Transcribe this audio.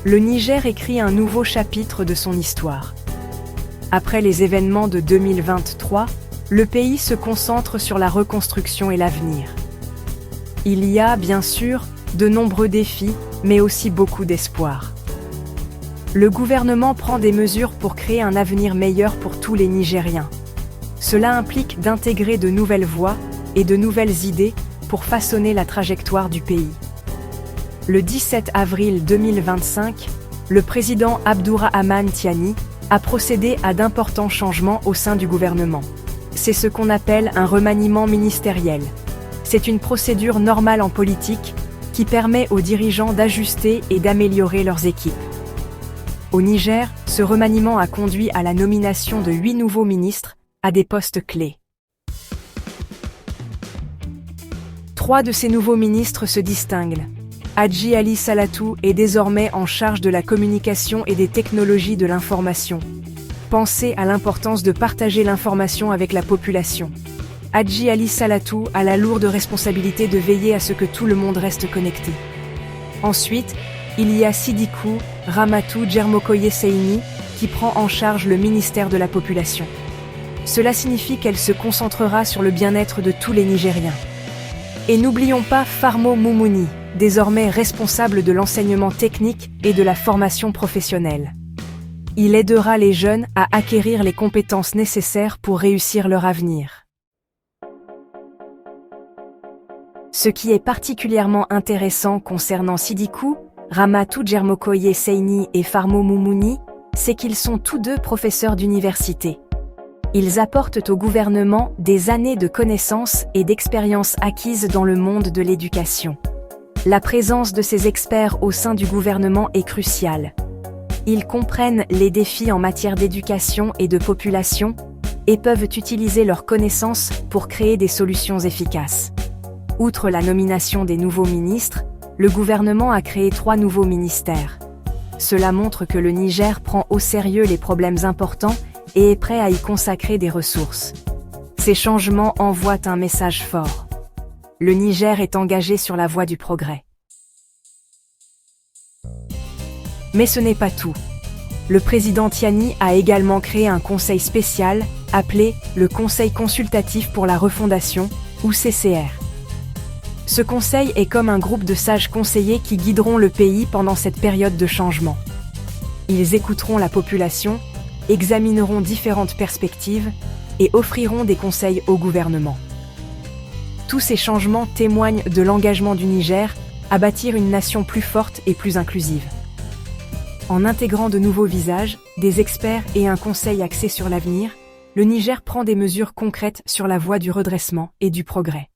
le Niger écrit un nouveau chapitre de son histoire. Après les événements de 2023, le pays se concentre sur la reconstruction et l'avenir. Il y a, bien sûr, de nombreux défis, mais aussi beaucoup d'espoir. Le gouvernement prend des mesures pour créer un avenir meilleur pour tous les Nigériens. Cela implique d'intégrer de nouvelles voies et de nouvelles idées pour façonner la trajectoire du pays. Le 17 avril 2025, le président Abdourahmane Tiani a procédé à d'importants changements au sein du gouvernement. C'est ce qu'on appelle un remaniement ministériel. C'est une procédure normale en politique qui permet aux dirigeants d'ajuster et d'améliorer leurs équipes. Au Niger, ce remaniement a conduit à la nomination de 8 nouveaux ministres à des postes clés. 3 de ces nouveaux ministres se distinguent. Hadji Ali Salatou est désormais en charge de la communication et des technologies de l'information. Pensez à l'importance de partager l'information avec la population. Hadji Ali Salatou a la lourde responsabilité de veiller à ce que tout le monde reste connecté. Ensuite, il y a Sidikou Ramatou Djermokoye Seyni qui prend en charge le ministère de la Population. Cela signifie qu'elle se concentrera sur le bien-être de tous les Nigériens. Et n'oublions pas Farmo Moumouni, désormais responsable de l'enseignement technique et de la formation professionnelle. Il aidera les jeunes à acquérir les compétences nécessaires pour réussir leur avenir. Ce qui est particulièrement intéressant concernant Sidikou Ramatou Djermokoye Seyni et Farmo Moumouni, c'est qu'ils sont tous deux professeurs d'université. Ils apportent au gouvernement des années de connaissances et d'expériences acquises dans le monde de l'éducation. La présence de ces experts au sein du gouvernement est cruciale. Ils comprennent les défis en matière d'éducation et de population et peuvent utiliser leurs connaissances pour créer des solutions efficaces. Outre la nomination des nouveaux ministres, le gouvernement a créé 3 nouveaux ministères. Cela montre que le Niger prend au sérieux les problèmes importants et est prêt à y consacrer des ressources. Ces changements envoient un message fort. Le Niger est engagé sur la voie du progrès. Mais ce n'est pas tout. Le président Tiani a également créé un conseil spécial, appelé le Conseil consultatif pour la refondation, ou CCR. Ce conseil est comme un groupe de sages conseillers qui guideront le pays pendant cette période de changement. Ils écouteront la population, examineront différentes perspectives et offriront des conseils au gouvernement. Tous ces changements témoignent de l'engagement du Niger à bâtir une nation plus forte et plus inclusive. En intégrant de nouveaux visages, des experts et un conseil axé sur l'avenir, le Niger prend des mesures concrètes sur la voie du redressement et du progrès.